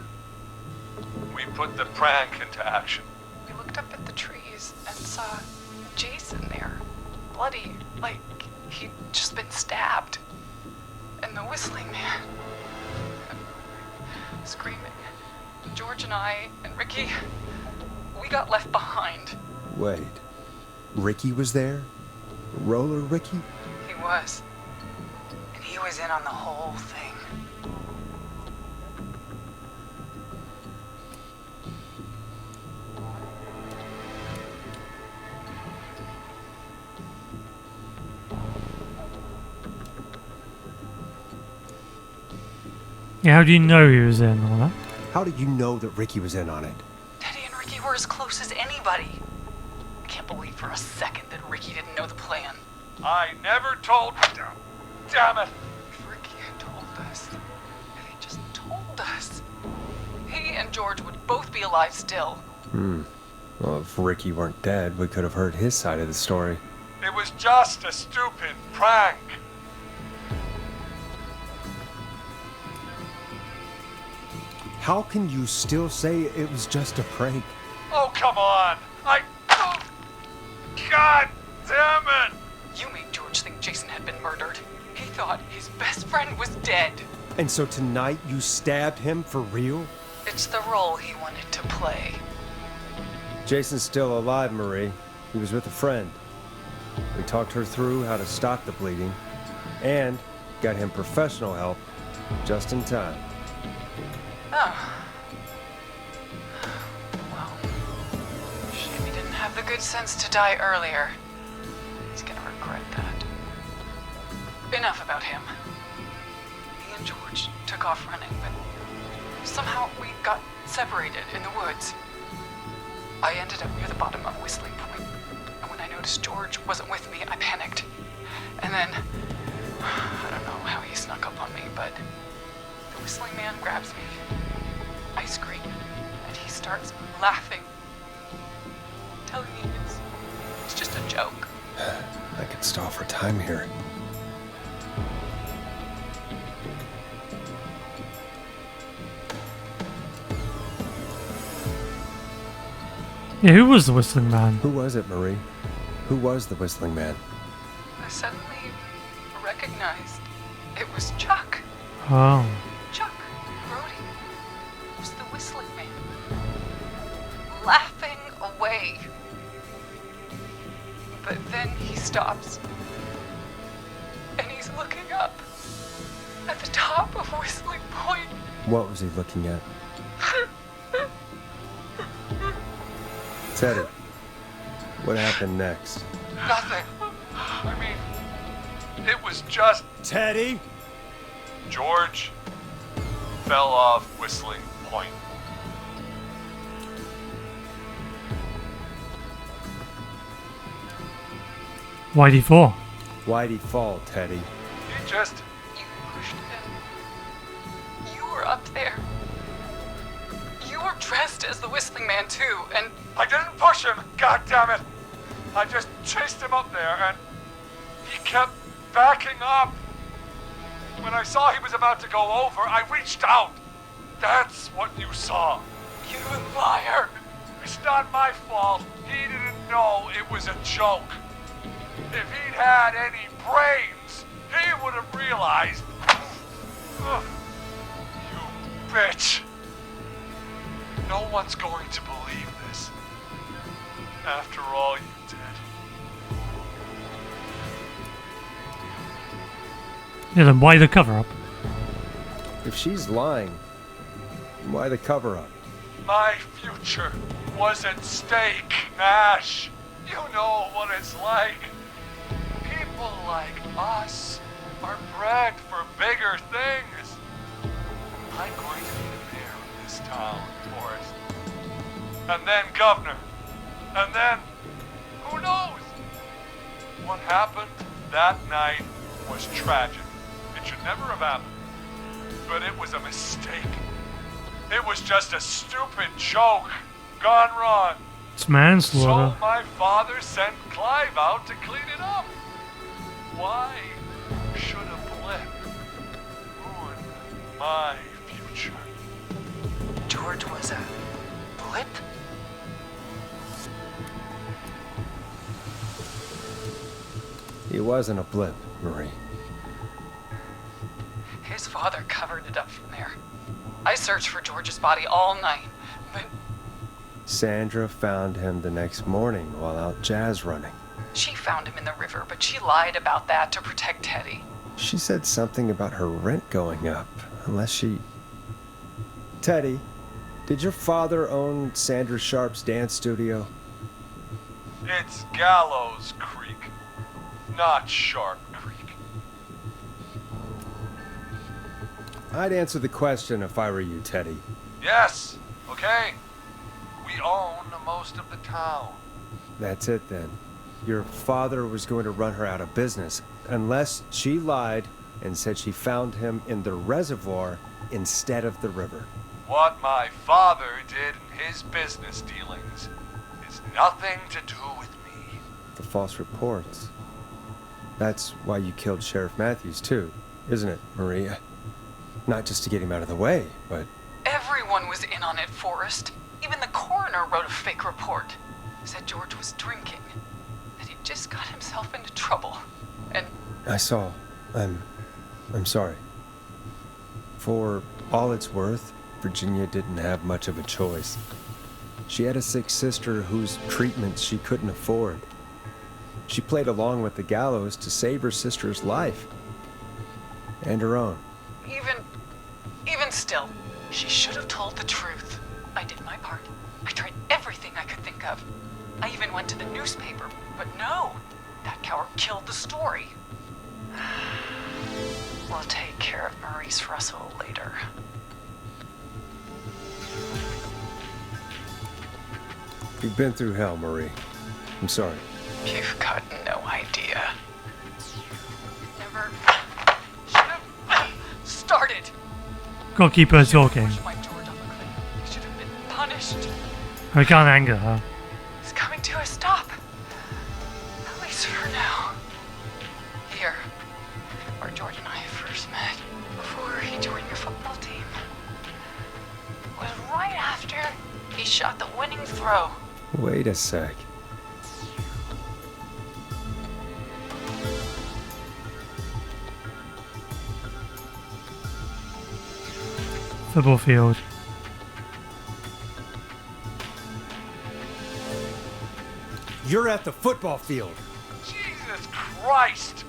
we put the prank into action. We looked up at the trees and saw Jason there. Bloody, like he'd just been stabbed. And the Whistling Man screaming. George and I and Ricky, we got left behind. Wait. Ricky was there? Roller Ricky? He was. And he was in on the whole thing. Yeah, how do you know he was in on that? How did you know that Ricky was in on it? Teddy and Ricky were as close as anybody. I can't believe for a second that Ricky didn't know the plan. I never told. Damn it! If Ricky had told us, if he just told us, he and George would both be alive still. Well, if Ricky weren't dead, we could have heard his side of the story. It was just a stupid prank. How can you still say it was just a prank? Oh, come on! God damn it! You made George think Jason had been murdered. He thought his best friend was dead. And so tonight you stabbed him for real? It's the role he wanted to play. Jason's still alive, Marie. He was with a friend. We talked her through how to stop the bleeding and got him professional help just in time. Oh. Well, shame he didn't have the good sense to die earlier. He's gonna regret that. Enough about him. He and George took off running, but somehow we got separated in the woods. I ended up near the bottom of Whistling Point, and when I noticed George wasn't with me, I panicked. And then, I don't know how he snuck up on me, but the Whistling Man grabs me. I scream, and he starts laughing, telling me it's just a joke. I could stall for time here. Yeah, who was the Whistling Man? Who was it, Marie? Who was the Whistling Man? I suddenly recognized it was Chuck. Oh. Chuck, Brody, was the Whistling Man, laughing away. But then he stops, and he's looking up at the top of Whistling Point. What was he looking at? Teddy, what happened next? Nothing. I mean, it was just Teddy? George fell off Whistling Point. Why'd he fall? Why'd he fall, Teddy? He just You pushed him. You were up there. You were dressed as the Whistling Man too, and I didn't push him, god damn it! I just chased him up there and he kept backing up. When I saw he was about to go over, I reached out. That's what you saw. you liar. It's not my fault. He didn't know it was a joke. If he'd had any brains, he would have realized. Ugh. You bitch. No one's going to believe this. After all you did. Yeah, then why the cover up? If she's lying, why the cover-up? My future was at stake, Nash. You know what it's like. People like us are bred for bigger things. I'm going to be the mayor of this town, Forrest. And then governor. And then, who knows? What happened that night was tragic. It should never have happened. But it was a mistake. It was just a stupid joke gone wrong. It's manslaughter. So my father sent Clive out to clean it up. Why should a blip ruin my future? George was a blip? He wasn't a blip, Marie. His father covered it up from there. I searched for George's body all night, but Sandra found him the next morning while out jazz running. she found him in the river, but she lied about that to protect Teddy. She said something about her rent going up, unless she... Teddy, did your father own Sandra Sharp's dance studio? It's Gallows Creek, not Sharp Creek. I'd answer the question if I were you, Teddy. Yes, okay. We own most of the town. That's it then. Your father was going to run her out of business unless she lied and said she found him in the reservoir instead of the river. What my father did in his business dealings is nothing to do with me. The false reports. That's why you killed Sheriff Matthews too, isn't it, Maria? Not just to get him out of the way, but... Everyone was in on it, Forrest. Even the coroner wrote a fake report. Said George was drinking. That he just got himself into trouble. And... I saw. I'm sorry. For all it's worth, Virginia didn't have much of a choice. She had a sick sister whose treatments she couldn't afford. She played along with the gallows to save her sister's life. And her own. Even still, she should have told the truth. I did my part. I tried everything I could think of. I even went to the newspaper, but no. That coward killed the story. We'll take care of Maurice Russell later. You've been through hell, Marie. I'm sorry. You've got no idea. Never should have started. Gotta keep her talking. Pushed my George off a cliff. He should have been punished. I can't anger her. He's coming to a stop. At least for now. Here, where George and I first met, before he joined your football team, was right after he shot the winning throw. Wait a sec. Football field. You're at the football field. Jesus Christ!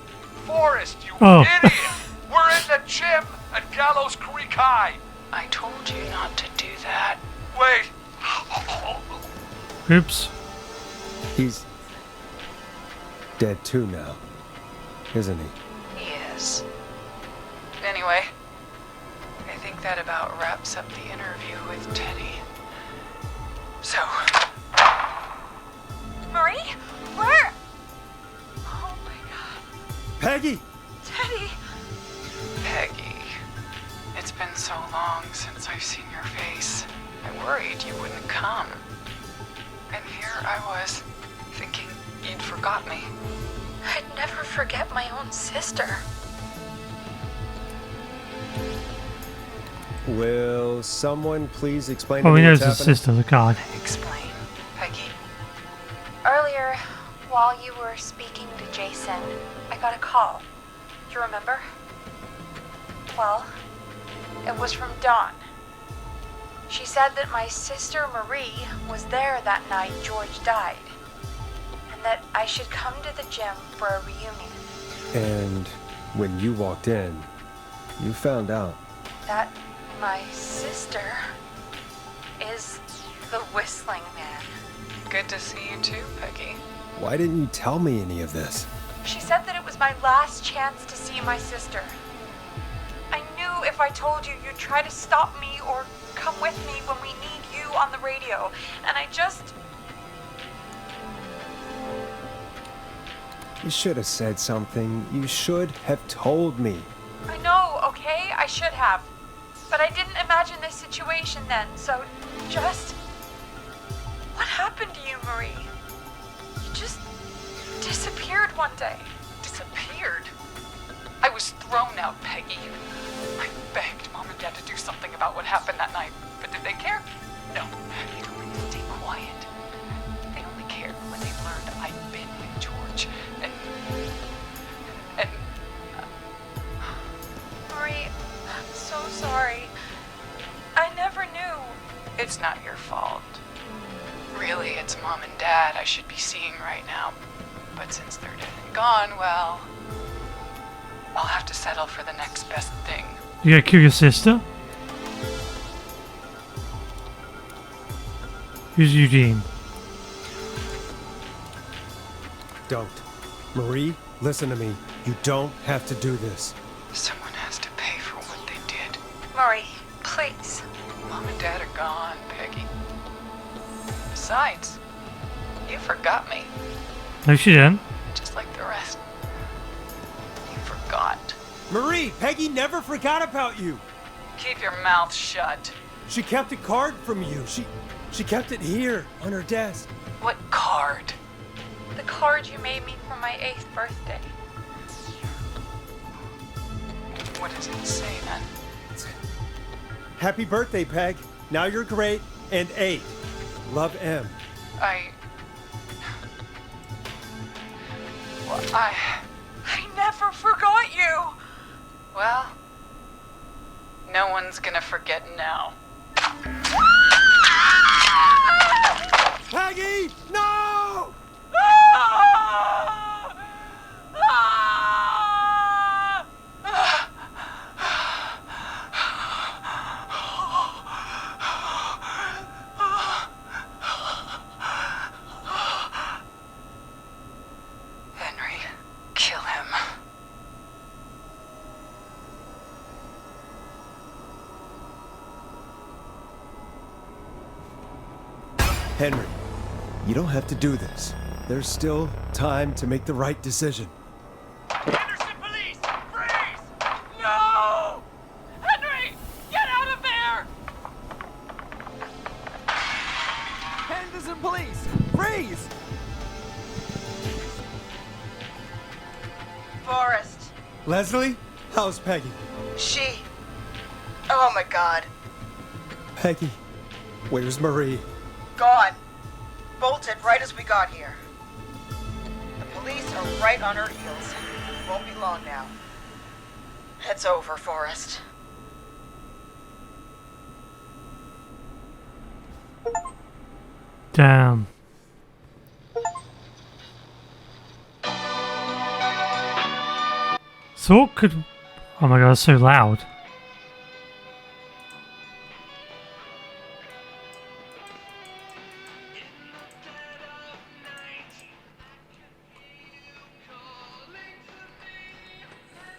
Forrest, you Oh. idiot! We're in the gym at Gallows Creek High. I told you not to do that. Wait. Oops. He's dead too now, isn't he? He is. Anyway, I think that about wraps up the interview with Teddy. So, Marie? Where? Oh my god. Peggy! Teddy! Peggy, it's been so long since I've seen your face. I worried you wouldn't come. And here I was, thinking you'd forgot me. I'd never forget my own sister. Will someone please explain Oh, to we me know what's it's his happening? sister, the guard. Explain, Peggy. Earlier, while you were speaking to Jason, I got a call. Do you remember? Well, it was from Dawn. She said that my sister Marie was there that night George died, and that I should come to the gym for a reunion. And when you walked in, you found out. That my sister is the Whistling Man. Good to see you too, Peggy. Why didn't you tell me any of this? She said that it was my last chance to see my sister. I knew if I told you, you'd try to stop me or come with me when we need you on the radio. And I just... You should have said something. You should have told me. I know, okay? I should have. But I didn't imagine this situation then, so just... What happened to you, Marie? You just disappeared one day. Disappeared? I was thrown out, Peggy. I begged Mom and Dad to do something about what happened that night, but did they care? No. They told me to stay quiet. They only cared when they learned I'd been with George. And Marie, I'm so sorry. I never knew. it's not your fault. Really, it's Mom and Dad I should be seeing right now. But since they're dead and gone, well, I'll have to settle for the next best thing. You gotta kill your sister? Who's Eugene? Don't. Marie, listen to me. You don't have to do this. Someone has to pay for what they did. Dad are gone, Peggy. Besides, you forgot me, No, she didn't. just like the rest. You forgot. Marie, Peggy never forgot about you. Keep your mouth shut. She kept a card from you. She kept it here on her desk. What card? The card you made me for my 8th birthday. What does it say then? Happy birthday, Peg. Now you're great and 8. Love, M. Well, I never forgot you! Well, no one's gonna forget now. Peggy, no! Henry, kill him. Henry, you don't have to do this. There's still time to make the right decision. Henderson police! Freeze! No! Henry! Get out of there! Henderson police! Freeze! Forrest. Leslie, how's Peggy? She. Oh my god. Peggy, where's Marie? Gone. Bolted right as we got here. The police are right on her heels. Won't be long now. It's over, Forrest. Damn. So what could... Oh my god, it's so loud.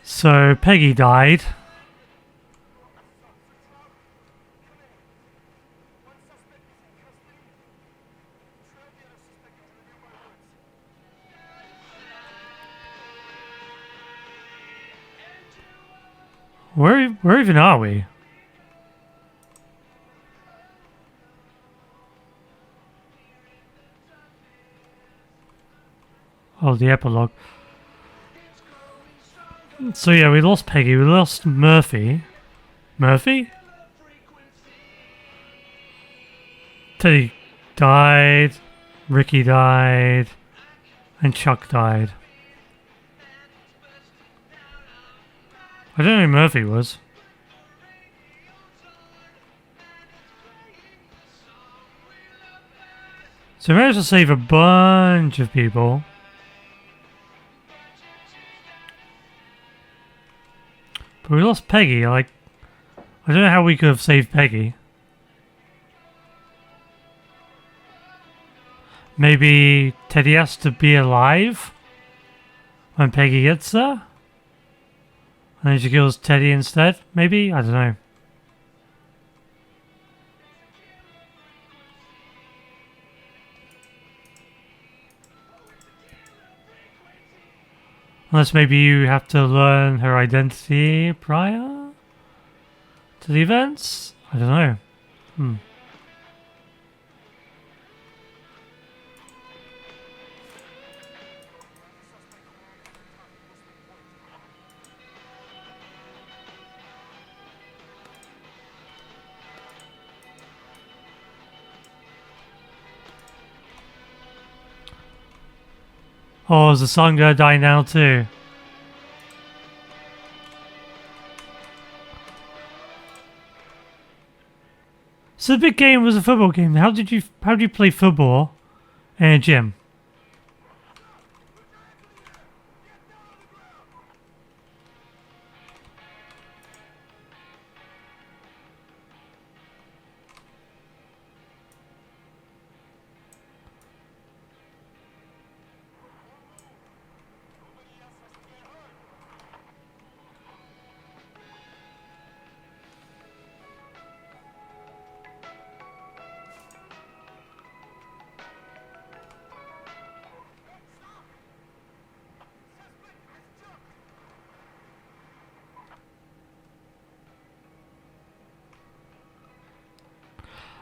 So Peggy died. Where even are we? Oh, the epilogue. So yeah, we lost Peggy, we lost Murphy. Murphy? Teddy died, Ricky died, and Chuck died. I don't know who Murphy was. So we managed to save a bunch of people. But we lost Peggy, like... I don't know how we could have saved Peggy. Maybe Teddy has to be alive when Peggy gets there? And then she kills Teddy instead, maybe? I don't know. Unless maybe you have to learn her identity prior to the events? I don't know. Oh, is the sun gonna die now too? So the big game was a football game. How do you play football in a gym?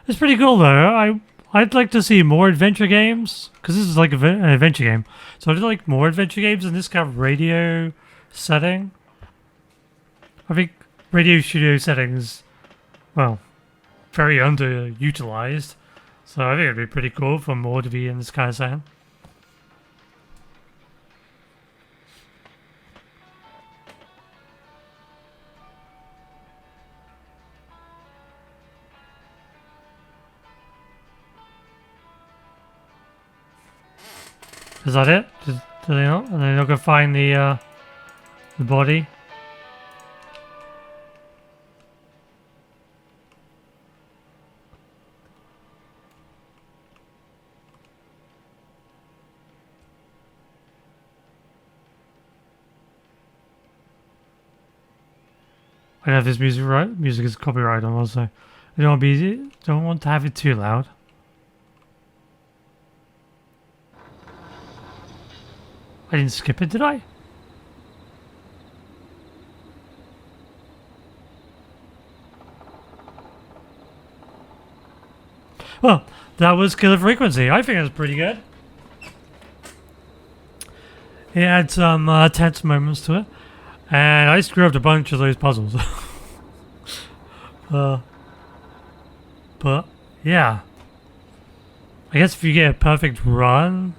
It's pretty cool though. I'd like to see more adventure games because this is like an adventure game. So I'd like more adventure games in this kind of radio setting. I think radio studio settings, well, very underutilized. So I think it'd be pretty cool for more to be in this kind of setting. Is that it? Do they not? Are they not gonna find the body? I have this music right. Music is copyrighted also. I don't want to have it too loud. I didn't skip it, did I? Well, that was Killer Frequency. I think it was pretty good. It had some tense moments to it. And I screwed up a bunch of those puzzles. But, yeah. I guess if you get a perfect run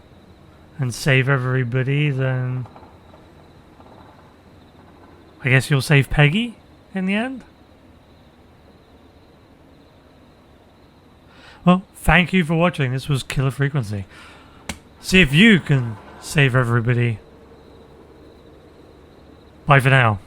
and save everybody, then I guess you'll save Peggy in the end. Well, thank you for watching. This was Killer Frequency. See if you can save everybody. Bye for now.